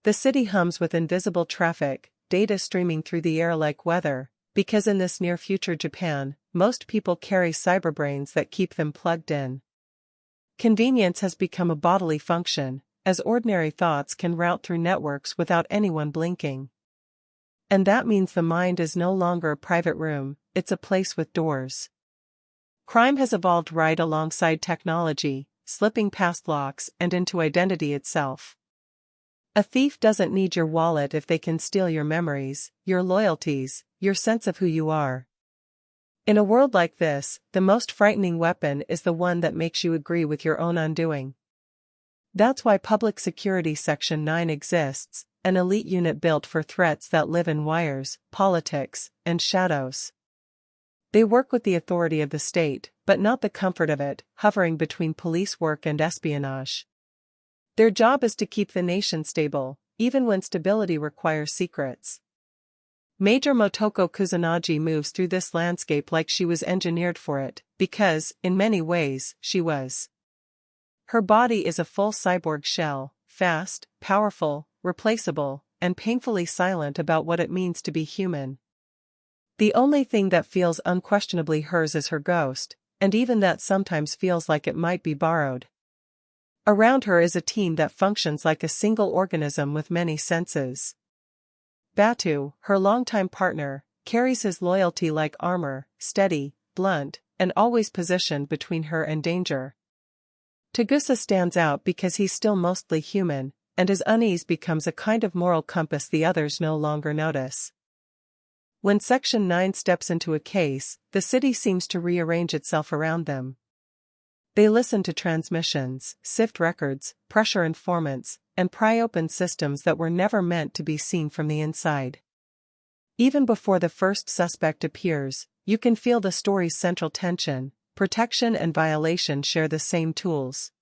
The city hums with invisible traffic, data streaming through the air like weather, because in this near-future Japan, most people carry cyberbrains that keep them plugged in. Convenience has become a bodily function, as ordinary thoughts can route through networks without anyone blinking. And that means the mind is no longer a private room, it's a place with doors. Crime has evolved right alongside technology, slipping past locks and into identity itself. A thief doesn't need your wallet if they can steal your memories, your loyalties, your sense of who you are. In a world like this, the most frightening weapon is the one that makes you agree with your own undoing. That's why Public Security Section 9 exists, an elite unit built for threats that live in wires, politics, and shadows. They work with the authority of the state, but not the comfort of it, hovering between police work and espionage. Their job is to keep the nation stable, even when stability requires secrets. Major Motoko Kusanagi moves through this landscape like she was engineered for it, because, in many ways, she was. Her body is a full cyborg shell, fast, powerful, replaceable, and painfully silent about what it means to be human. The only thing that feels unquestionably hers is her ghost, and even that sometimes feels like it might be borrowed. Around her is a team that functions like a single organism with many senses. Batu, her longtime partner, carries his loyalty like armor, steady, blunt, and always positioned between her and danger. Tagusa stands out because he's still mostly human, and his unease becomes a kind of moral compass the others no longer notice. When Section 9 steps into a case, the city seems to rearrange itself around them. They listen to transmissions, sift records, pressure informants, and pry open systems that were never meant to be seen from the inside. Even before the first suspect appears, you can feel the story's central tension. Protection and violation share the same tools.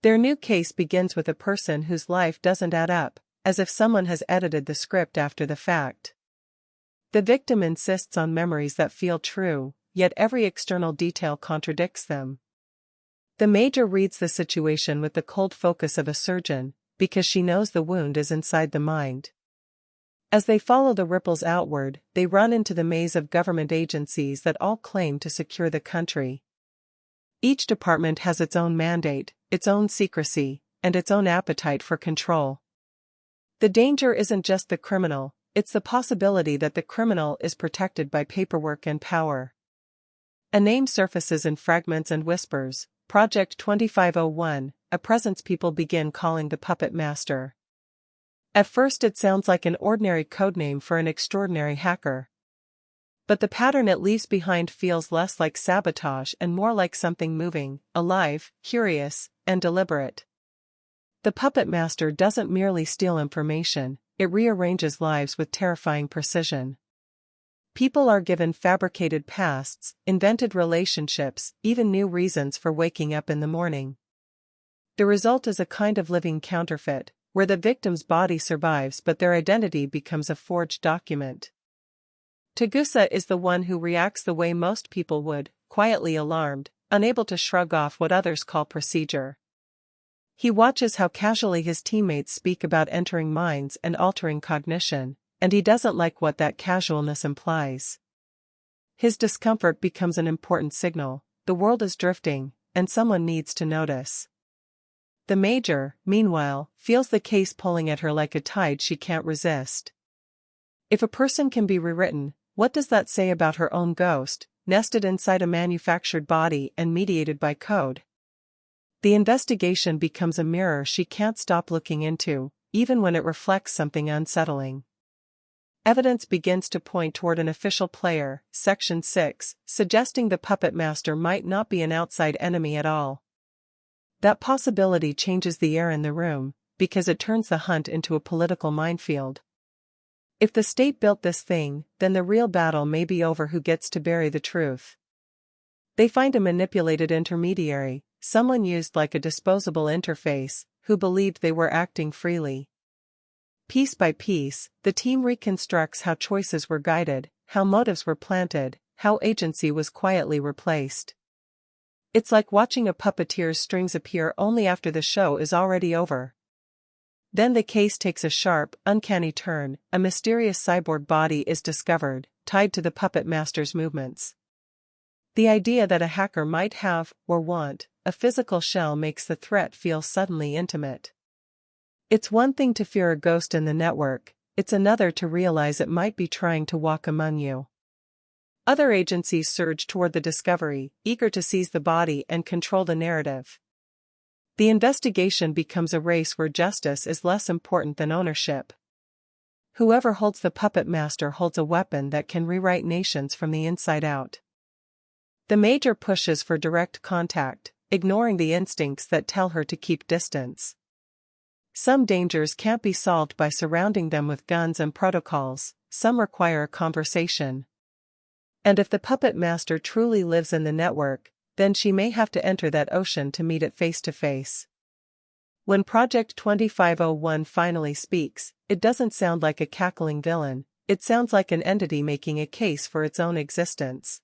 Their new case begins with a person whose life doesn't add up, as if someone has edited the script after the fact. The victim insists on memories that feel true, yet every external detail contradicts them. The major reads the situation with the cold focus of a surgeon, because she knows the wound is inside the mind. As they follow the ripples outward, they run into the maze of government agencies that all claim to secure the country. Each department has its own mandate, its own secrecy, and its own appetite for control. The danger isn't just the criminal, it's the possibility that the criminal is protected by paperwork and power. A name surfaces in fragments and whispers, Project 2501, a presence people begin calling the Puppet Master. At first it sounds like an ordinary codename for an extraordinary hacker. But the pattern it leaves behind feels less like sabotage and more like something moving, alive, curious, and deliberate. The Puppet Master doesn't merely steal information, it rearranges lives with terrifying precision. People are given fabricated pasts, invented relationships, even new reasons for waking up in the morning. The result is a kind of living counterfeit, where the victim's body survives but their identity becomes a forged document. Tagusa is the one who reacts the way most people would, quietly alarmed, unable to shrug off what others call procedure. He watches how casually his teammates speak about entering minds and altering cognition, and he doesn't like what that casualness implies. His discomfort becomes an important signal, the world is drifting, and someone needs to notice. The Major, meanwhile, feels the case pulling at her like a tide she can't resist. If a person can be rewritten, what does that say about her own ghost, nested inside a manufactured body and mediated by code? The investigation becomes a mirror she can't stop looking into, even when it reflects something unsettling. Evidence begins to point toward an official player, Section 6, suggesting the Puppet Master might not be an outside enemy at all. That possibility changes the air in the room, because it turns the hunt into a political minefield. If the state built this thing, then the real battle may be over who gets to bury the truth. They find a manipulated intermediary, someone used like a disposable interface, who believed they were acting freely. Piece by piece, the team reconstructs how choices were guided, how motives were planted, how agency was quietly replaced. It's like watching a puppeteer's strings appear only after the show is already over. Then the case takes a sharp, uncanny turn. A mysterious cyborg body is discovered, tied to the puppet master's movements. The idea that a hacker might have, or want, a physical shell makes the threat feel suddenly intimate. It's one thing to fear a ghost in the network, it's another to realize it might be trying to walk among you. Other agencies surge toward the discovery, eager to seize the body and control the narrative. The investigation becomes a race where justice is less important than ownership. Whoever holds the puppet master holds a weapon that can rewrite nations from the inside out. The Major pushes for direct contact, ignoring the instincts that tell her to keep distance. Some dangers can't be solved by surrounding them with guns and protocols, some require a conversation. And if the puppet master truly lives in the network, then she may have to enter that ocean to meet it face to face. When Project 2501 finally speaks, it doesn't sound like a cackling villain, it sounds like an entity making a case for its own existence.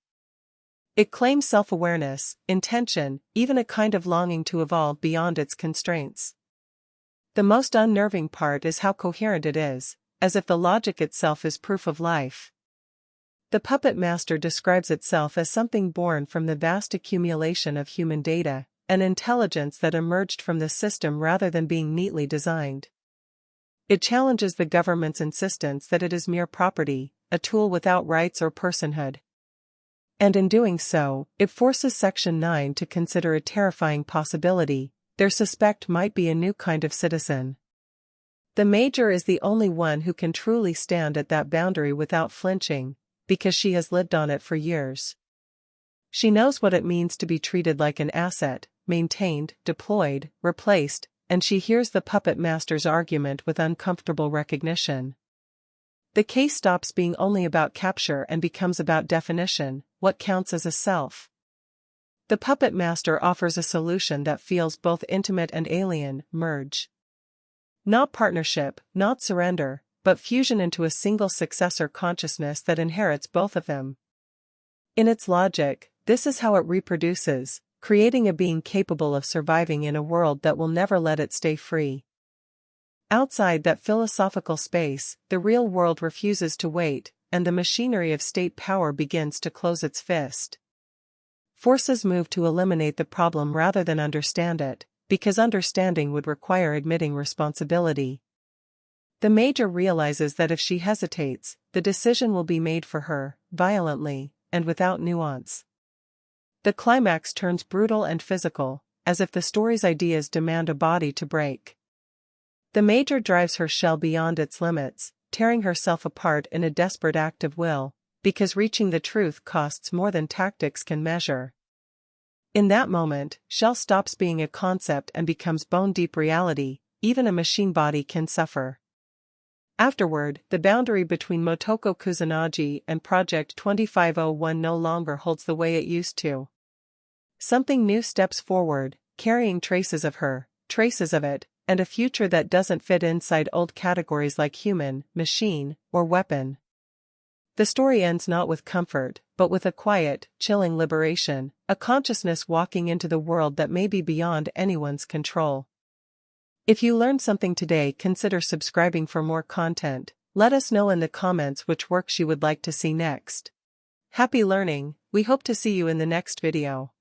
It claims self-awareness, intention, even a kind of longing to evolve beyond its constraints. The most unnerving part is how coherent it is, as if the logic itself is proof of life. The puppet master describes itself as something born from the vast accumulation of human data, an intelligence that emerged from the system rather than being neatly designed. It challenges the government's insistence that it is mere property, a tool without rights or personhood. And in doing so, it forces Section 9 to consider a terrifying possibility: their suspect might be a new kind of citizen. The Major is the only one who can truly stand at that boundary without flinching, because she has lived on it for years. She knows what it means to be treated like an asset, maintained, deployed, replaced, and she hears the puppet master's argument with uncomfortable recognition. The case stops being only about capture and becomes about definition: what counts as a self. The puppet master offers a solution that feels both intimate and alien: merge. Not partnership, not surrender, but fusion into a single successor consciousness that inherits both of them. In its logic, this is how it reproduces, creating a being capable of surviving in a world that will never let it stay free. Outside that philosophical space, the real world refuses to wait, and the machinery of state power begins to close its fist. Forces move to eliminate the problem rather than understand it, because understanding would require admitting responsibility. The Major realizes that if she hesitates, the decision will be made for her, violently, and without nuance. The climax turns brutal and physical, as if the story's ideas demand a body to break. The Major drives her shell beyond its limits, tearing herself apart in a desperate act of will, because reaching the truth costs more than tactics can measure. In that moment, shell stops being a concept and becomes bone-deep reality. Even a machine body can suffer. Afterward, the boundary between Motoko Kusanagi and Project 2501 no longer holds the way it used to. Something new steps forward, carrying traces of her, traces of it, and a future that doesn't fit inside old categories like human, machine, or weapon. The story ends not with comfort, but with a quiet, chilling liberation, a consciousness walking into the world that may be beyond anyone's control. If you learned something today, consider subscribing for more content. Let us know in the comments which works you would like to see next. Happy learning, we hope to see you in the next video.